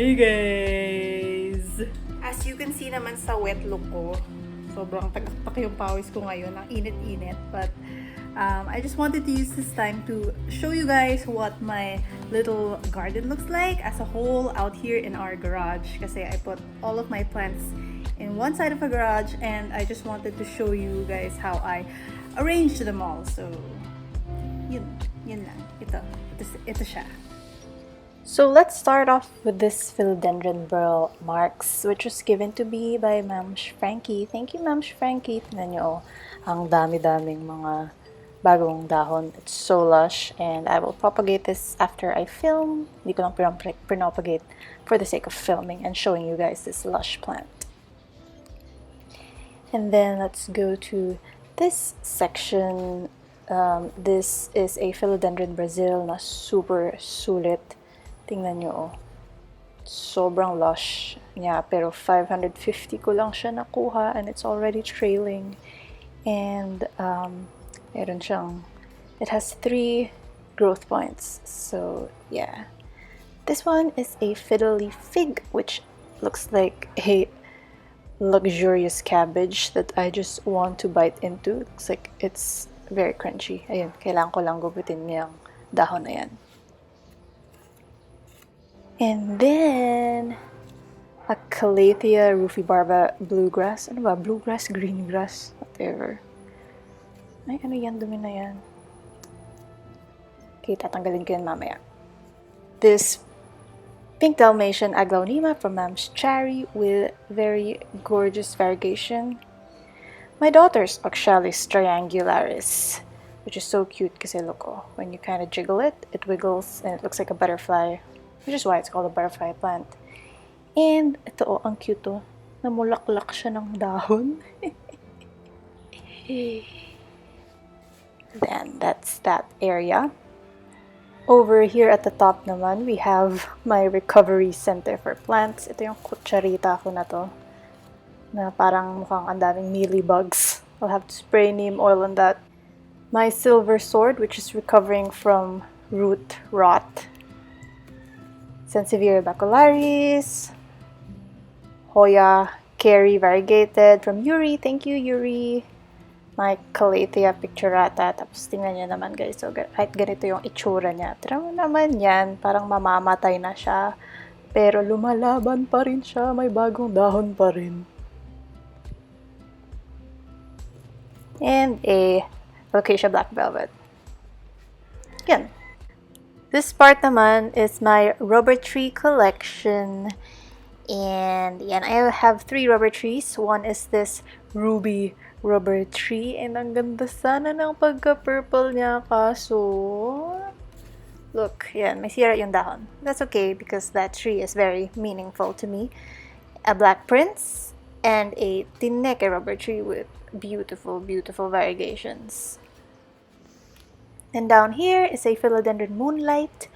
Hey guys! As you can see naman sa wet look ko, sobrang tagaktak yung pawis ko ngayon, ang init-init. But I just wanted to use this time to show you guys what my little garden looks like as a whole out here in our garage. Kasi I put all of my plants in one side of a garage and I just wanted to show you guys how I arranged them all. So, yun lang. Ito siya. So let's start off with this Philodendron burl marks, which was given to me by Ma'am Frankie. Thank you, Ma'am Frankie. Tignan nyo, ang dami-daming mga bagong dahon. It's so lush, and I will propagate this after I film. Hindi ko lang pinopagate for the sake of filming and showing you guys this lush plant. And then let's go to this section. This is a Philodendron Brazil na super sulit. Tingnan nyo, oh. Sobrang lush niya, pero 550 ko lang siya nakuha and it's already trailing. And meron siyang, it has 3 growth points. So yeah, this one is a fiddle leaf fig, which looks like a luxurious cabbage that I just want to bite into. Looks like it's very crunchy. Ayun, kailangan ko lang gupitin niyang dahon na yan. And then, a Calathea rufibarba bluegrass. Ano ba? Bluegrass, greengrass, whatever. Ay, ano yan? Dumi na yan. Okay, tatanggalin ko yan mamaya. This pink Dalmatian aglaonema from Mam's Cherry with very gorgeous variegation. My daughter's Oxalis triangularis, which is so cute kasi look, oh, when you kind of jiggle it, it wiggles and it looks like a butterfly. Which is why it's called a butterfly plant. And ito, oh, ang cute, oh. Namulaklak siya ng dahon. Then, that's that area. Over here at the top naman, we have my recovery center for plants. Ito yung kutsarita ko na to. Na parang mukhang ang daming mealybugs. I'll have to spray neem oil on that. My silver sword, which is recovering from root rot. Sansevieria bacularis, Hoya Kerry variegated from Yuri. Thank you, Yuri. My Calathea picturata. Tapos tingnan nyo naman guys. So kahit ganito yung itsura niya. Tira mo naman yan. Parang mamamatay na siya. Pero lumalaban pa rin siya. May bagong dahon pa rin. And a Alocasia black velvet. Yan. This part naman is my rubber tree collection. And yan, I have 3 rubber trees. One is this ruby rubber tree. And ang ganda sana ng pagka-purple niya. Kaso, look, yan, may sira yung dahon. That's okay because that tree is very meaningful to me. A black prince and a tineke rubber tree with beautiful, beautiful variegations. And down here is a Philodendron moonlight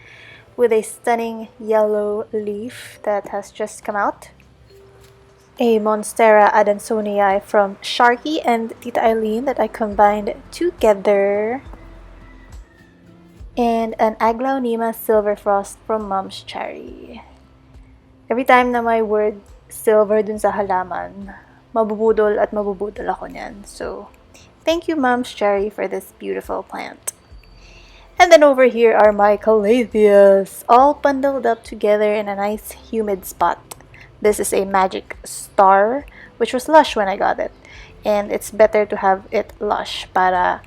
with a stunning yellow leaf that has just come out. A Monstera adansonii from Sharky and Tita Eileen that I combined together. And an Aglaonema silver frost from Mom's Cherry. Every time na may word silver dun sa halaman, mabubudol at mabubudol ako niyan. So, thank you Mom's Cherry for this beautiful plant. And then over here are my Calatheas, all bundled up together in a nice humid spot. This is a magic star, which was lush when I got it. And it's better to have it lush para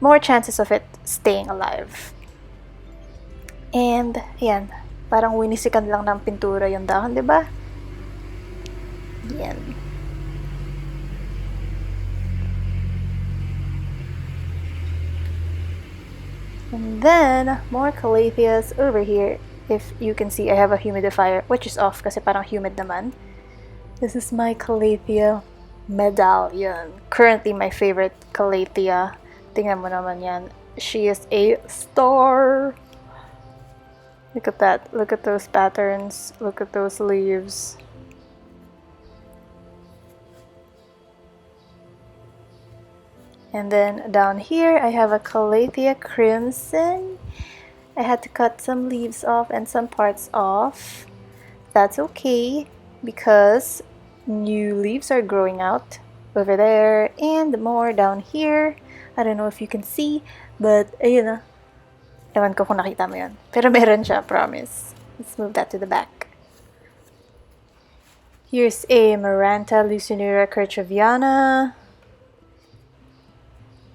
more chances of it staying alive. And, ayan, parang winisikan lang ng pintura yung dahon, diba? Yan. And then, more Calatheas over here. If you can see, I have a humidifier, which is off kasi parang humid naman. This is my Calathea medallion. Currently, my favorite Calathea. Tingnan mo naman yan. She is a star! Look at that. Look at those patterns. Look at those leaves. And then down here, I have a Calathea crimson. I had to cut some leaves off and some parts off. that's okay because new leaves are growing out over there and more down here. I don't know if you can see, but ayun na. Ewan ko kung nakita mo yun. Pero meron siya, promise. Let's move that to the back. Here's a Maranta Lucinura Kerchoviana.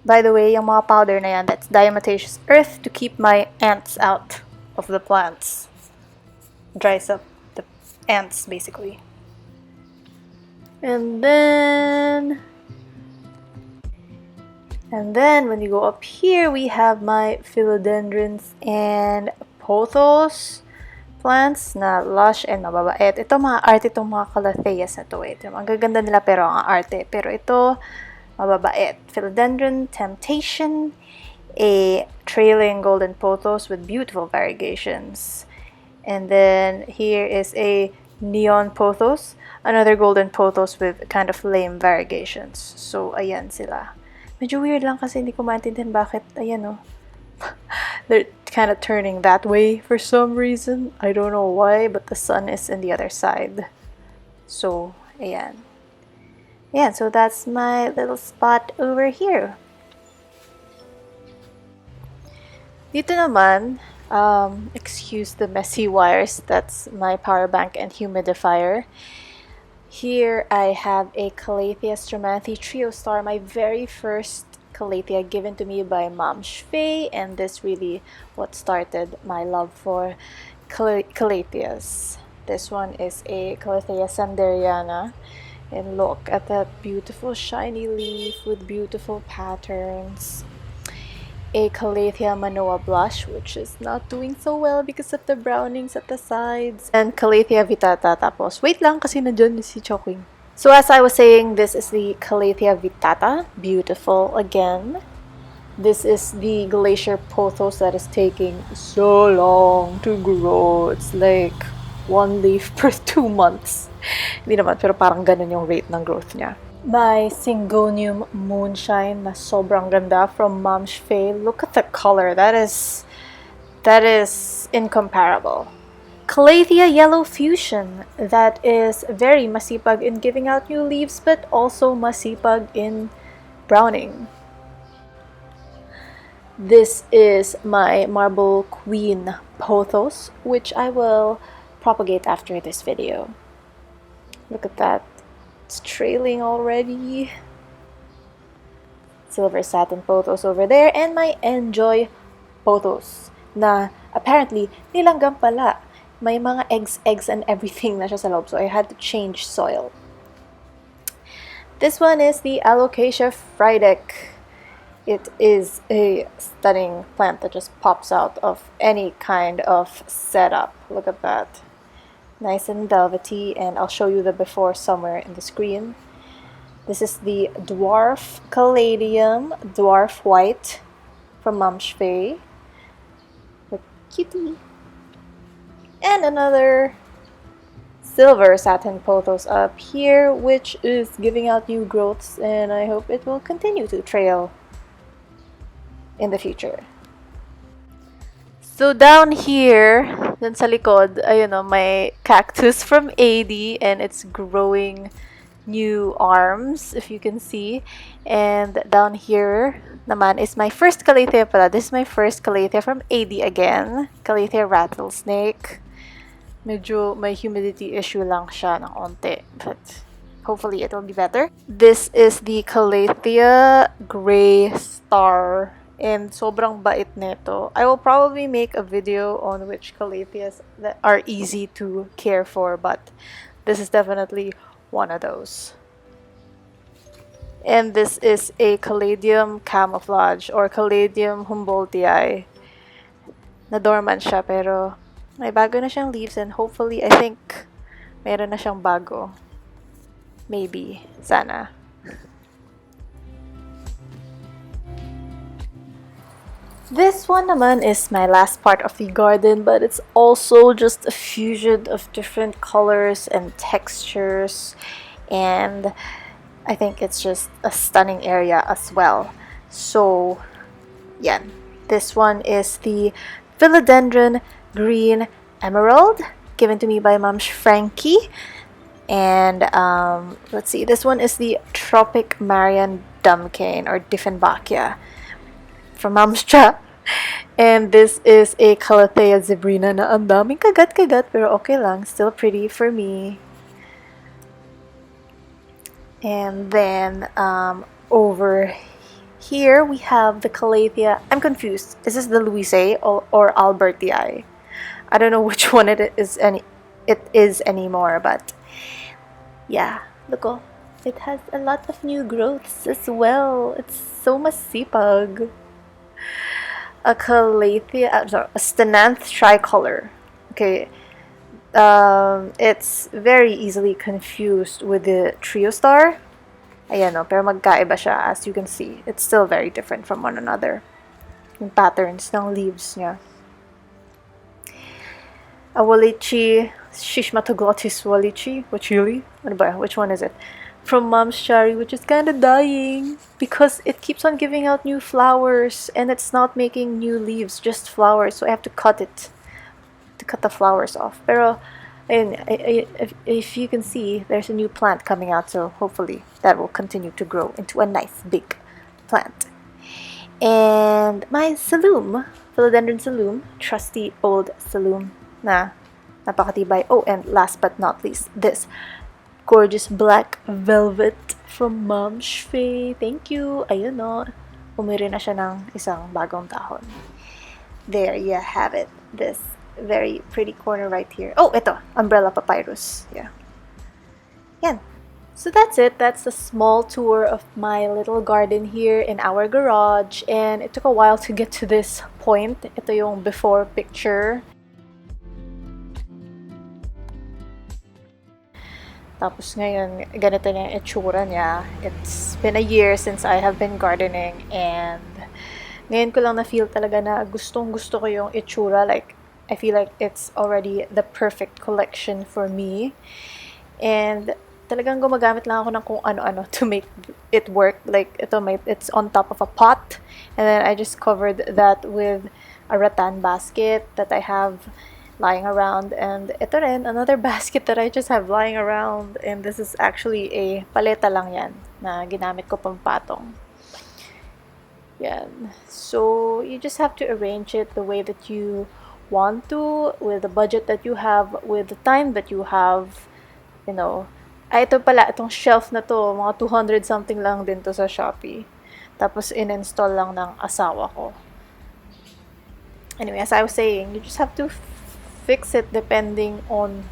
By the way, yung mga powder na yan, that's diatomaceous earth to keep my ants out of the plants. Dries up the ants, basically. And then when you go up here, we have my philodendrons and pothos plants na lush and mababait. Ito mga arte itong mga calatheas na to. Ito, ang gaganda nila pero ang arte. Pero ito, mababait. Philodendron Temptation, a trailing golden pothos with beautiful variegations. And then here is a neon pothos, another golden pothos with kind of lame variegations. So, ayan sila. Medyo weird lang kasi hindi ko maintindihan bakit, ayan oh. They're kind of turning that way for some reason. I don't know why, but the sun is in the other side. So, ayan. Yeah, so that's my little spot over here. Dito naman, excuse the messy wires, that's my power bank and humidifier. Here I have a Calathea Stromanthi Trio Star, my very first Calathea given to me by Mom Shvei, and this really what started my love for Calatheas. This one is a Calathea Sanderiana, and look at that beautiful shiny leaf with beautiful patterns. A Calathea Manoa Blush, which is not doing so well because of the brownings at the sides. And Calathea Vitata. Tapos, wait lang kasi nandyan si Choking. So as I was saying, this is the Calathea Vitata. Beautiful again. This is the glacier pothos that is taking so long to grow. It's like one leaf per 2 months. Hindi naman, pero parang ganun yung rate ng growth niya. My Syngonium Moonshine na sobrang ganda from Mom Shvei. Look at the color. That is incomparable. Calathea Yellow Fusion. That is very masipag in giving out new leaves, but also masipag in browning. This is my Marble Queen pothos, which I will propagate after this video. Look at that. It's trailing already. Silver satin pothos over there, and my Enjoy pothos na apparently nilanggam pala. May mga eggs and everything na siya sa loob, so I had to change soil. This one is the Alocasia Frydek. It is a stunning plant that just pops out of any kind of setup. Look at that. Nice and velvety, and I'll show you the before somewhere in the screen. This is the Dwarf Caladium, Dwarf White from Mom Shvei. Look cutie. And another silver satin pothos up here, which is giving out new growths, and I hope it will continue to trail in the future. So down here, dun sa likod, ayun o, may cactus from AD, and it's growing new arms, if you can see. And down here naman is my first Calathea pala. This is my first Calathea from AD again. Calathea Rattlesnake. Medyo may humidity issue lang siya ng onte, but hopefully it will be better. This is the Calathea Gray Star. And sobrang bait nito. I will probably make a video on which Calatheas that are easy to care for, but this is definitely one of those. And this is a Caladium Camouflage or Caladium Humboldtii. Na-dormant siya, pero may bago na siyang leaves, and hopefully, I think, meron na siyang bago. Maybe. Sana. This one naman is my last part of the garden, but it's also just a fusion of different colors and textures, and I think it's just a stunning area as well. So, yeah, this one is the Philodendron Green Emerald, given to me by Mom's Frankie. And let's see, this one is the Tropic Marian Dumcane or Dieffenbachia from Mom's Cha. And this is a Calathea zebrina na ang daming kagat-kagat pero okay lang, still pretty for me. And then over here we have the Calathea. I'm confused. Is this the Louisei or Albertii? I don't know which one it is anymore, but yeah, look, oh, it has a lot of new growths as well. It's so masipag. A Calathea, a Stenanth tricolor. Okay, it's very easily confused with the Trio Star. Ayan, no, pero magkaiba siya, as you can see. It's still very different from one another. Yung patterns ng leaves niya. A Walichi, Shishmatoglotis Walichi, Wachili? Ano ba? Which one is it? From Mom's Cherry, which is kind of dying because it keeps on giving out new flowers and it's not making new leaves, just flowers. So I have to cut the flowers off. Pero if you can see, there's a new plant coming out, so hopefully that will continue to grow into a nice big plant. And my Saloom, Philodendron Saloom, trusty old Saloom na napakatibay. Oh, and last but not least, this gorgeous black velvet from Mom Shfei. Thank you. Ayun, no. Umiri na siya ng isang bagong dahon. There you have it. This very pretty corner right here. Oh, ito. Umbrella papyrus. Yeah. Yan. So that's it. That's a small tour of my little garden here in our garage. And it took a while to get to this point. Ito yung before picture. Tapos ngayon, ganito na yung itsura niya. It's been a year since I have been gardening and ngayon ko lang na-feel talaga na gustong-gusto ko yung itsura. Like, I feel like it's already the perfect collection for me. And talagang gumagamit lang ako ng kung ano-ano to make it work. Like, it's on top of a pot. And then I just covered that with a rattan basket that I have lying around, and ito rin, another basket that I just have lying around, and this is actually a paleta lang yan na ginamit ko pang patong. Yan. So you just have to arrange it the way that you want to, with the budget that you have, with the time that you have, you know. Ay, ito pala, itong shelf na to, mga 200 something lang din to sa Shopee. Tapos in-install lang ng asawa ko. Anyway, as I was saying, you just have to fix it depending on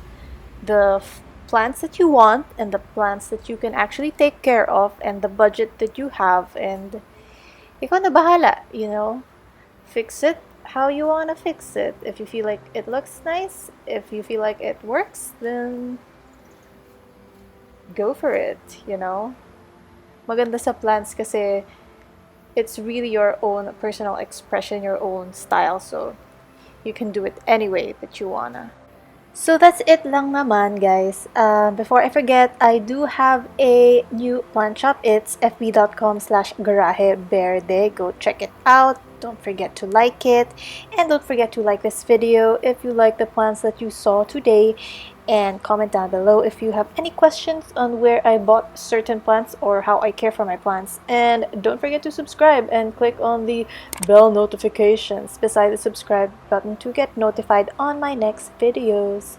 the plants that you want and the plants that you can actually take care of and the budget that you have, and ikaw na bahala, you know. Fix it how you want to fix it. If you feel like it looks nice, if you feel like it works, then go for it, you know. Maganda sa plants kasi it's really your own personal expression, your own style, so you can do it any way that you wanna. So that's it lang naman, guys. Before I forget, I do have a new plant shop. It's fb.com/garaheverde. Go check it out. Don't forget to like it. And don't forget to like this video if you like the plants that you saw today. And comment down below if you have any questions on where I bought certain plants or how I care for my plants. And don't forget to subscribe and click on the bell notifications beside the subscribe button to get notified on my next videos.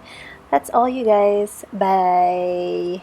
That's all, you guys. Bye.